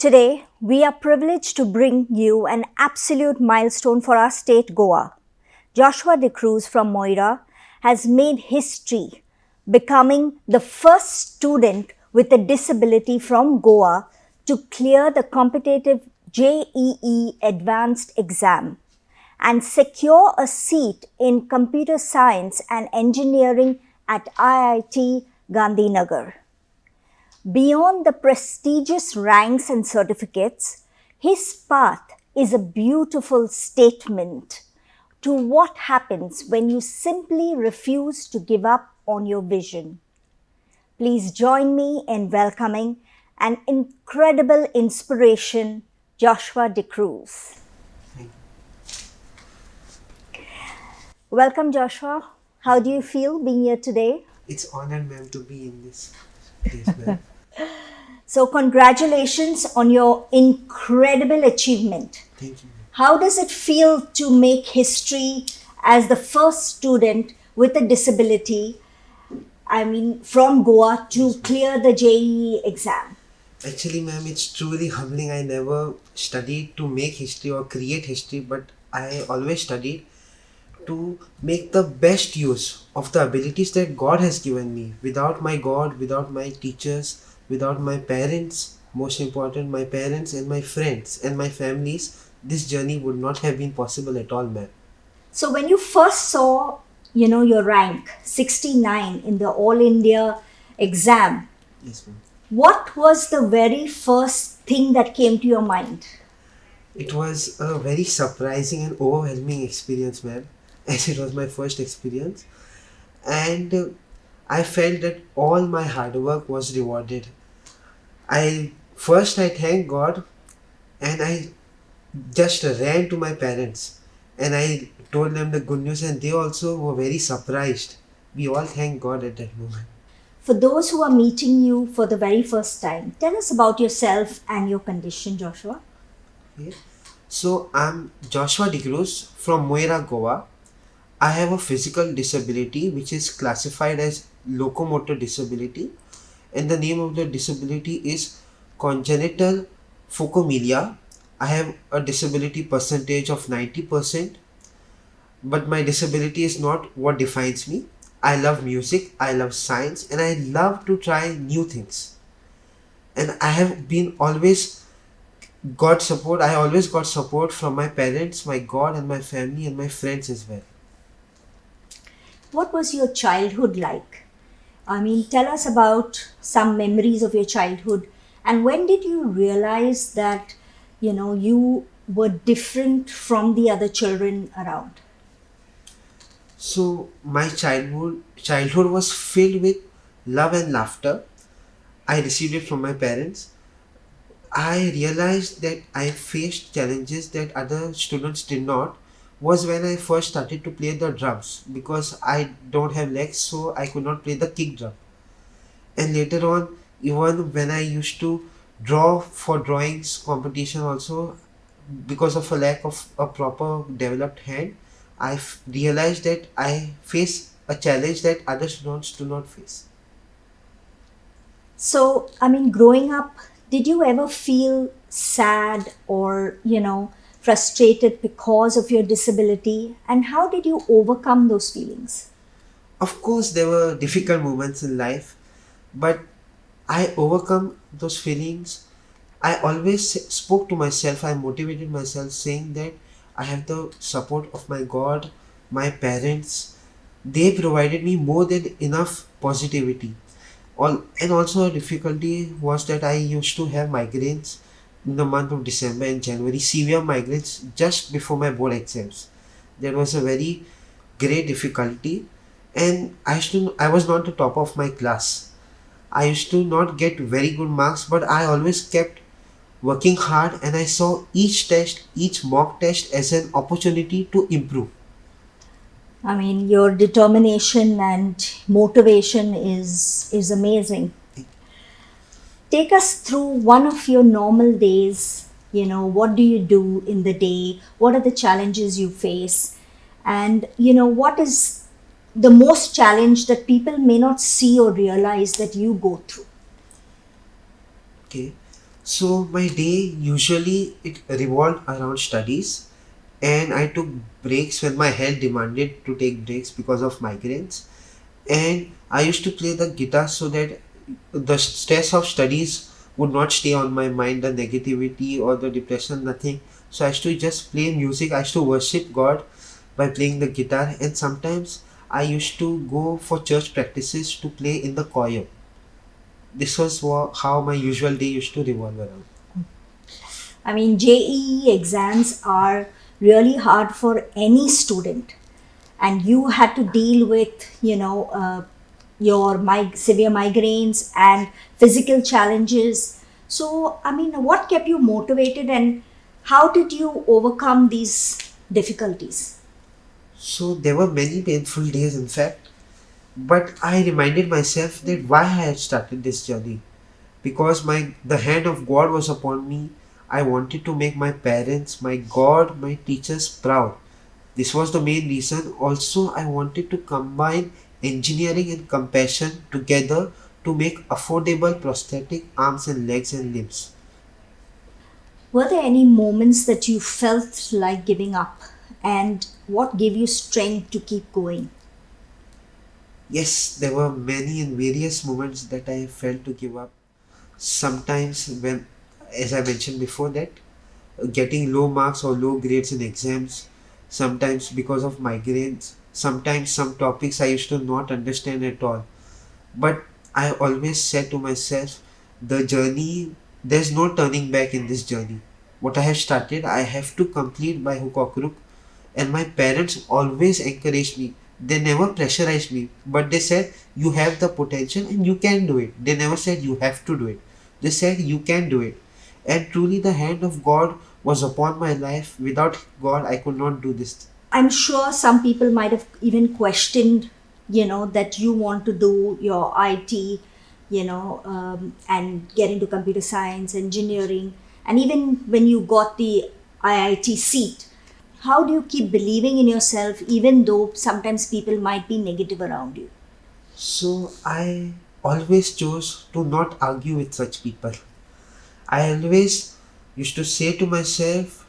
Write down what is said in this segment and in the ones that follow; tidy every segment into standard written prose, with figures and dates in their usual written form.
Today, we are privileged to bring you an absolute milestone for our state, Goa. Joshua De Cruz from Moira has made history, becoming the first student with a disability from Goa to clear the competitive JEE advanced exam and secure a seat in computer science and engineering at IIT Gandhinagar. Beyond the prestigious ranks and certificates, his path is a beautiful statement to what happens when you simply refuse to give up on your vision. Please join me in welcoming an incredible inspiration, Joshua De Cruz. Welcome, Joshua. How do you feel being here today? It's honored, ma'am, to be in this place, ma'am. So, congratulations on your incredible achievement. Thank you, ma'am. How does it feel to make history as the first student with a disability, from Goa to clear the JEE exam? Actually, ma'am, it's truly humbling. I never studied to make history or create history, but I always studied to make the best use of the abilities that God has given me. Without my God, without my teachers, without my parents, most important, my parents and my friends and my families, this journey would not have been possible at all, ma'am. So, when you first saw, your rank 69 in the All India exam, Yes, ma'am. what was the very first thing that came to your mind? It was a very surprising and overwhelming experience, ma'am, as it was my first experience. And I felt that all my hard work was rewarded. I thank God, and I just ran to my parents and I told them the good news, and they also were very surprised. We all thank God at that moment. For those who are meeting you for the very first time, tell us about yourself and your condition, Joshua. Okay. So I'm Joshua De Cruz from Moira, Goa. I have a physical disability which is classified as locomotor disability, and the name of the disability is congenital phocomelia. I have a disability percentage of 90%, but my disability is not what defines me. I love music, I love science, and I love to try new things. And I have been always got support. I always got support from my parents, my God, and my family, and my friends as well. What was your childhood like? Tell us about some memories of your childhood and when did you realize that, you were different from the other children around? So my childhood was filled with love and laughter. I received it from my parents. I realized that I faced challenges that other students did not was when I first started to play the drums, because I don't have legs, so I could not play the kick drum. And later on, even when I used to draw for drawings competition also, because of a lack of a proper developed hand, realized that I face a challenge that other students do not face. So, growing up, did you ever feel sad or, frustrated because of your disability? And how did you overcome those feelings? Of course, there were difficult moments in life, but I overcome those feelings. I always spoke to myself, I motivated myself saying that I have the support of my God, my parents. They provided me more than enough positivity. And also a difficulty was that I used to have migraines in the month of December and January, severe migraines just before my board exams. That was a very great difficulty, and I was not the top of my class. I used to not get very good marks, but I always kept working hard, and I saw each test, each mock test as an opportunity to improve. Your determination and motivation is amazing. Take us through one of your normal days. What do you do in the day? What are the challenges you face? And, what is the most challenge that people may not see or realize that you go through? Okay. So my day usually it revolved around studies, and I took breaks when my health demanded to take breaks because of migraines. And I used to play the guitar so that the stress of studies would not stay on my mind, the negativity or the depression, nothing. So I used to just play music. I used to worship God by playing the guitar, and sometimes I used to go for church practices to play in the choir. This was how my usual day used to revolve around. I mean, JEE exams are really hard for any student, and you had to deal with, your severe migraines and physical challenges. So, I mean, what kept you motivated, and how did you overcome these difficulties? So there were many painful days, in fact, but I reminded myself that why I had started this journey, because the hand of God was upon me. I wanted to make my parents, my God, my teachers proud. This was the main reason. Also, I wanted to combine engineering and compassion together to make affordable prosthetic arms and legs and limbs. Were there any moments that you felt like giving up, and what gave you strength to keep going? Yes, there were many and various moments that I felt to give up. Sometimes when, as I mentioned before, that getting low marks or low grades in exams, sometimes because of migraines, sometimes some topics I used to not understand at all. But I always said to myself, the journey, there's no turning back in this journey. What I have started, I have to complete by hook or crook. And my parents always encouraged me. They never pressurized me, but they said, you have the potential and you can do it. They never said you have to do it. They said you can do it. And truly, the hand of God was upon my life. Without God, I could not do this. I'm sure some people might have even questioned, that you want to do your IT, and get into computer science, engineering, and even when you got the IIT seat. How do you keep believing in yourself even though sometimes people might be negative around you? So I always chose to not argue with such people. I always used to say to myself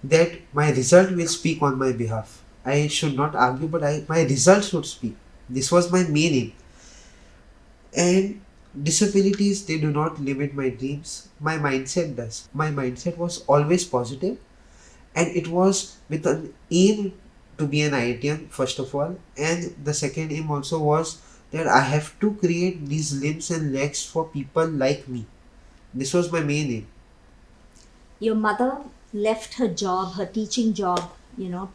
that my result will speak on my behalf. I should not argue, but my result should speak. This was my main aim. And disabilities, they do not limit my dreams. My mindset does. My mindset was always positive, and it was with an aim to be an IITian, first of all. And the second aim also was that I have to create these limbs and legs for people like me. This was my main aim. Your mother left her job, her teaching job,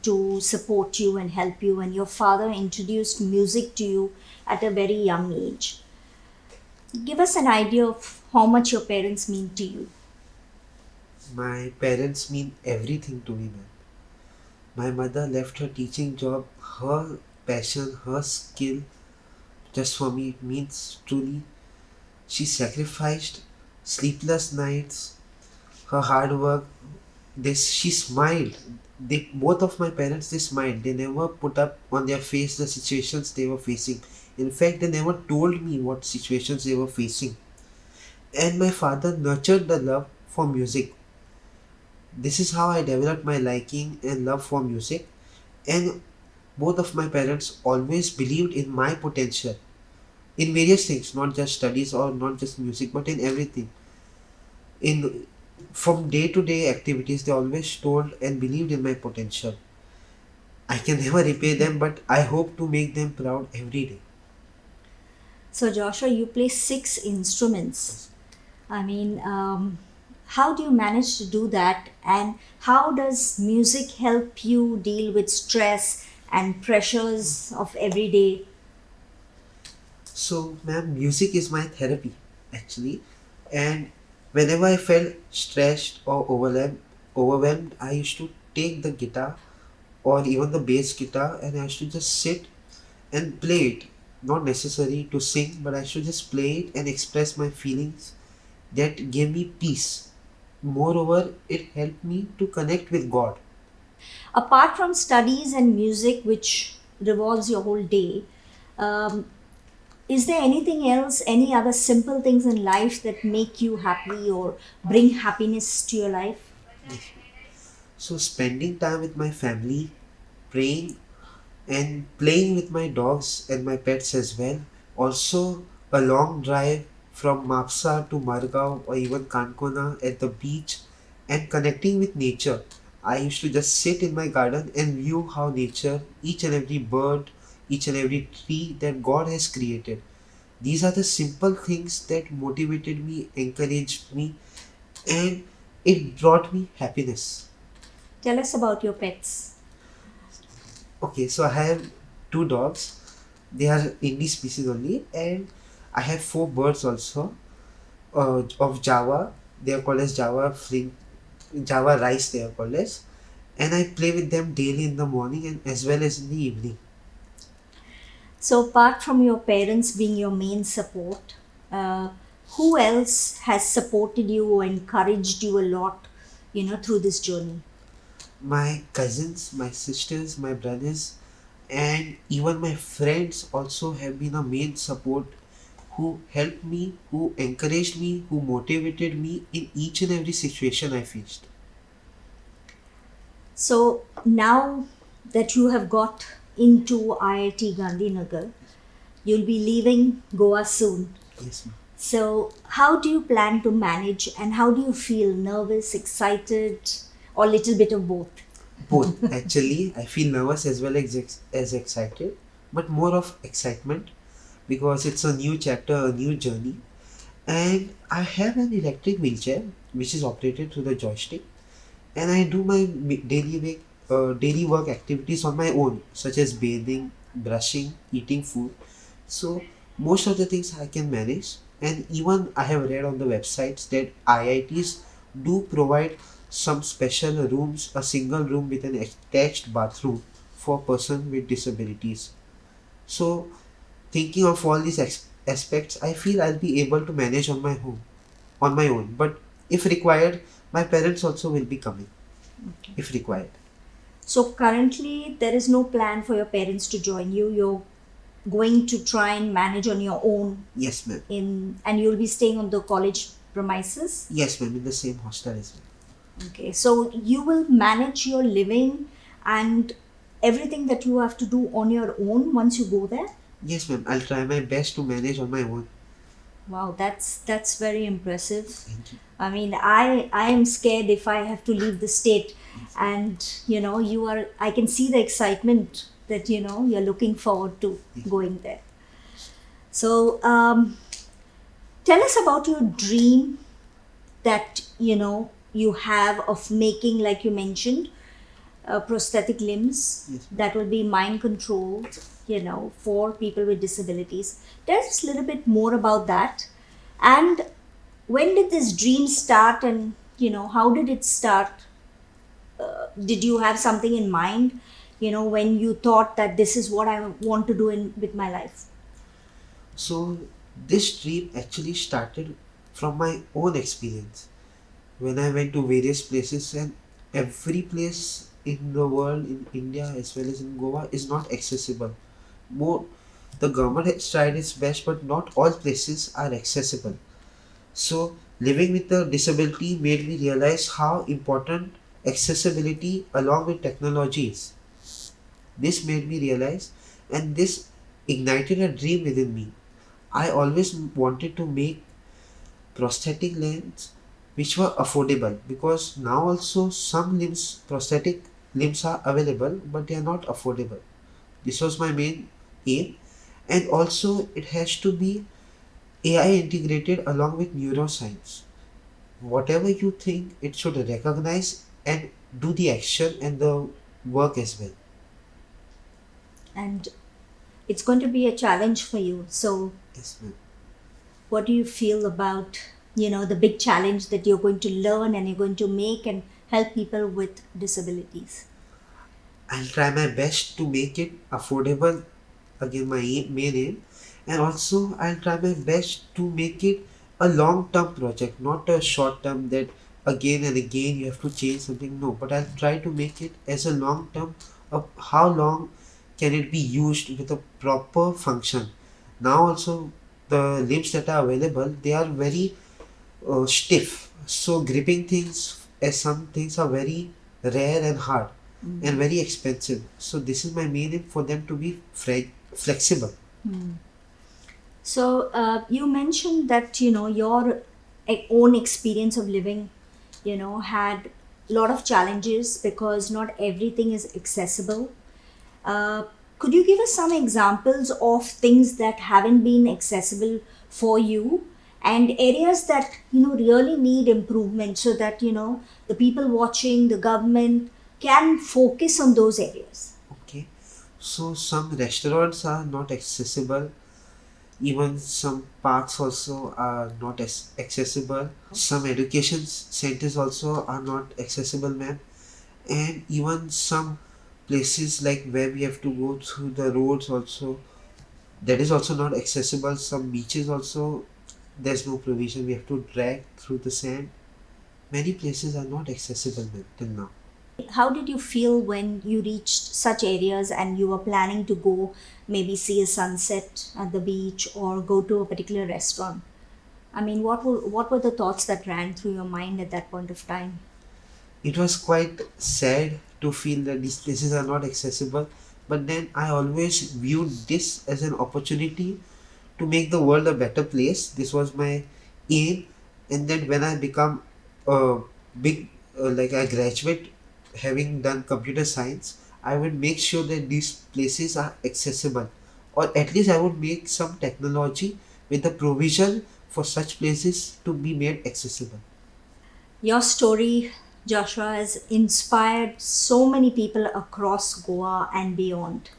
to support you and help you, and your father introduced music to you at a very young age. Give us an idea of how much your parents mean to you. My parents mean everything to me, man. My mother left her teaching job, her passion, her skill just for me. It means truly. She sacrificed sleepless nights, her hard work. She smiled. They both of my parents, they smiled. They never put up on their face the situations they were facing. In fact, they never told me what situations they were facing. And my father nurtured the love for music. This is how I developed my liking and love for music. And both of my parents always believed in my potential in various things, not just studies or not just music, but in everything. In from day to day activities, they always told and believed in my potential. I can never repay them, but I hope to make them proud every day. So, Joshua, you play six instruments. I mean, how do you manage to do that? And how does music help you deal with stress and pressures of everyday? So, ma'am, music is my therapy actually, and whenever I felt stressed or overwhelmed, I used to take the guitar or even the bass guitar, and I used to just sit and play it. Not necessary to sing, but I should just play it and express my feelings. That gave me peace. Moreover, it helped me to connect with God. Apart from studies and music, which revolves your whole day, Is there anything else, any other simple things in life that make you happy or bring happiness to your life? Yes. So spending time with my family, praying and playing with my dogs and my pets as well. Also, a long drive from Mapsa to Margao or even Kankona at the beach and connecting with nature. I used to just sit in my garden and view how nature, each and every bird, each and every tree that God has created. These are the simple things that motivated me, encouraged me, and it brought me happiness. Tell us about your pets. Okay, so I have two dogs. They are Indie species only, and I have four birds also of Java. They are called as Java rice. They are called as, and I play with them daily in the morning and as well as in the evening. So, apart from your parents being your main support, uh, who else has supported you or encouraged you a lot, through this journey? My cousins, my sisters, my brothers, and even my friends also have been a main support who helped me, who encouraged me, who motivated me in each and every situation I faced. So, now that you have got into IIT Gandhinagar, you'll be leaving Goa soon. Yes, ma'am. So, how do you plan to manage and how do you feel? Nervous, excited, or little bit of both? Both. Actually, I feel nervous as well as excited, but more of excitement because it's a new chapter, a new journey. And I have an electric wheelchair which is operated through the joystick, and I do my daily work activities on my own, such as bathing, brushing, eating food. So most of the things I can manage, and even I have read on the websites that IITs do provide some special rooms, a single room with an attached bathroom for person with disabilities. So thinking of all these aspects, I feel I'll be able to manage on my own. But if required, my parents also will be coming if required. So, currently, there is no plan for your parents to join you. You're going to try and manage on your own Yes, ma'am. and you'll be staying on the college premises. Yes, ma'am. In the same hostel as well. Okay, so you will manage your living and everything that you have to do on your own once you go there. Yes, ma'am. I'll try my best to manage on my own. Wow, that's very impressive. Thank you. I mean, I am scared if I have to leave the state, and you are. I can see the excitement that you're looking forward to Yes. going there. So, tell us about your dream that you have of making, like you mentioned, prosthetic limbs Yes, ma'am. that will be mind controlled, for people with disabilities. Tell us a little bit more about that. And when did this dream start and, how did it start? Did you have something in mind, when you thought that this is what I want to do with my life? So this dream actually started from my own experience when I went to various places, and every place in the world, in India as well as in Goa, is not accessible. More, the government has tried its best, but not all places are accessible. So living with a disability made me realize how important accessibility along with technology is. This made me realize, and this ignited a dream within me. I always wanted to make prosthetic limbs which were affordable, because now also some prosthetic limbs are available, but they are not affordable. This was my main aim, and also it has to be AI integrated along with neuroscience. Whatever you think, it should recognize and do the action and the work as well. And it's going to be a challenge for you. So, Yes, ma'am. what do you feel about the big challenge that you're going to learn and you're going to make and help people with disabilities? I'll try my best to make it affordable, again my main aim, and also I'll try my best to make it a long term project, not a short term that again and again you have to change something. No, but I'll try to make it as a long term of how long can it be used with a proper function. Now also the limbs that are available, they are very stiff. So gripping things, as some things are very rare and hard and very expensive. So this is my main aim, for them to be flexible. So you mentioned that your own experience of living, had a lot of challenges because not everything is accessible. Uh, could you give us some examples of things that haven't been accessible for you and areas that really need improvement so that the people watching, the government can focus on those areas? Okay. So some restaurants are not accessible. Even some parks also are not accessible. Some education centers also are not accessible, ma'am. And even some places like where we have to go through the roads also, that is also not accessible. Some beaches also, there's no provision. We have to drag through the sand. Many places are not accessible, ma'am, till now. How did you feel when you reached such areas and you were planning to go maybe see a sunset at the beach or go to a particular restaurant? I mean, what were the thoughts that ran through your mind at that point of time? It was quite sad to feel that these places are not accessible, but then I always viewed this as an opportunity to make the world a better place. This was my aim, and then when I become a big, like I graduate, having done computer science, I would make sure that these places are accessible, or at least I would make some technology with the provision for such places to be made accessible. Your story, Joshua, has inspired so many people across Goa and beyond.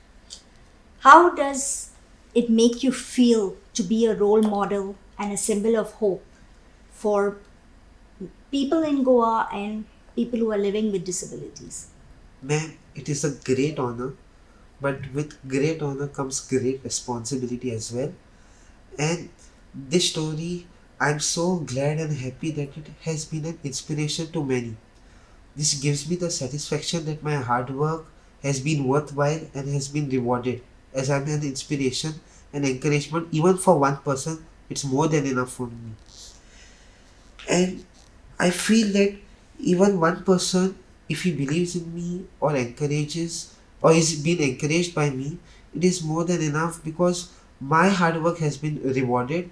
How does it make you feel to be a role model and a symbol of hope for people in Goa and people who are living with disabilities? Ma'am, it is a great honor, but with great honor comes great responsibility as well. And this story, I'm so glad and happy that it has been an inspiration to many. This gives me the satisfaction that my hard work has been worthwhile and has been rewarded. As I'm an inspiration and encouragement, even for one person, it's more than enough for me. And I feel that even one person, if he believes in me or encourages or is being encouraged by me, it is more than enough, because my hard work has been rewarded.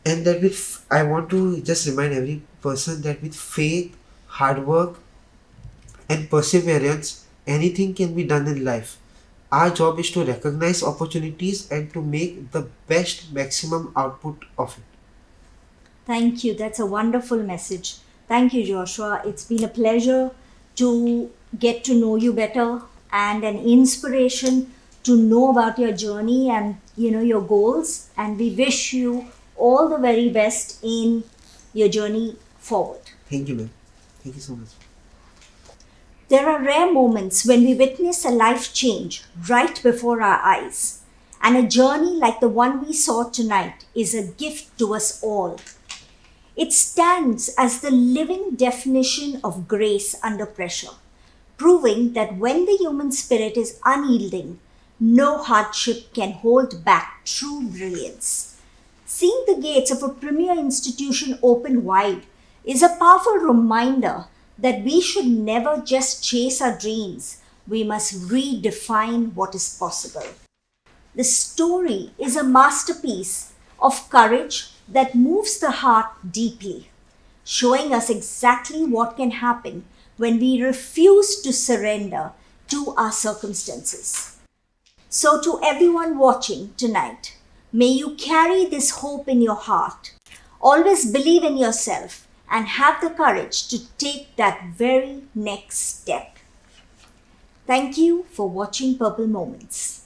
And that with, I want to just remind every person that with faith, hard work, and perseverance, anything can be done in life. Our job is to recognize opportunities and to make the best maximum output of it. Thank you. That's a wonderful message. Thank you, Joshua. It's been a pleasure to get to know you better and an inspiration to know about your journey and your goals. And we wish you all the very best in your journey forward. Thank you, ma'am. Thank you so much. There are rare moments when we witness a life change right before our eyes. And a journey like the one we saw tonight is a gift to us all. It stands as the living definition of grace under pressure, proving that when the human spirit is unyielding, no hardship can hold back true brilliance. Seeing the gates of a premier institution open wide is a powerful reminder that we should never just chase our dreams, we must redefine what is possible. The story is a masterpiece of courage that moves the heart deeply, showing us exactly what can happen when we refuse to surrender to our circumstances. So, to everyone watching tonight, may you carry this hope in your heart. Always believe in yourself and have the courage to take that very next step. Thank you for watching Purple Moments.